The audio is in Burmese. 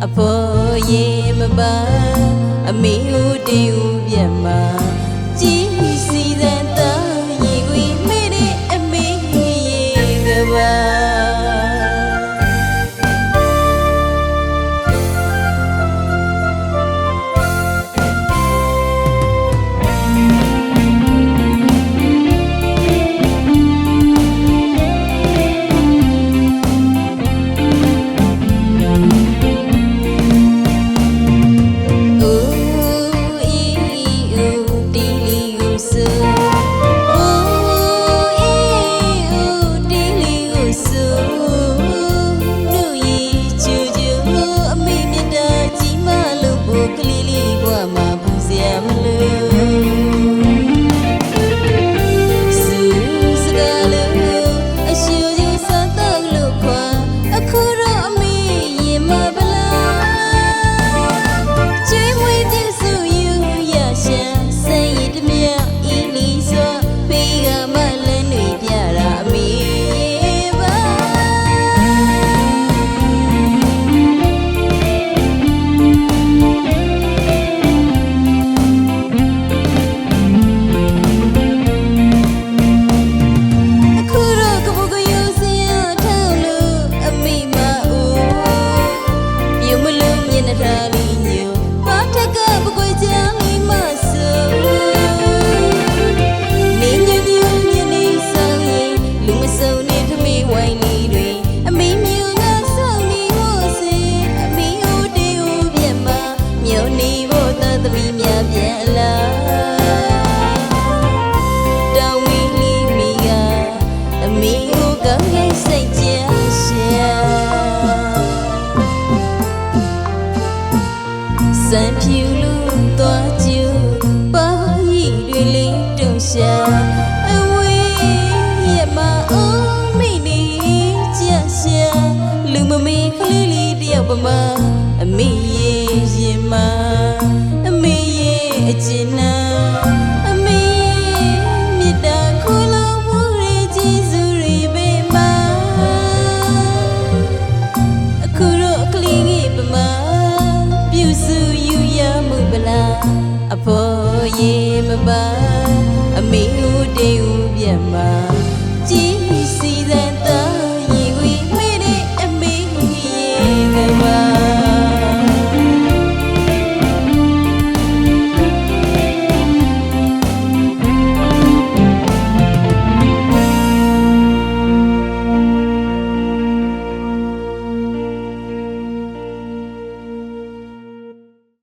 အဖော်ရေမပါအမေဦးတေဦးပြတ်မှာကြီးစီစံသားရေခွေမေးတဲ့အမေရေကပါစံဖြူလူသွားကျူပါရီတွေလေးတုံရှာအဝေးရမအောင်မိနေကြရှာလူမမေကလေးလေးတယောက်ပမာအမေရဲ့ရင်မအမေရဲ့အကျဉ်းနာအမေရဲ့မြတ်တာခိုးလို့မှုတွေကြီးစုတွေပဲမှာအခုတော့ကလေးငယ်ပမာပြုစုယူရမှုပလားအဖော်ရေမပါအမေဦးတေဦးပြတ်မှာကြီးစီစံ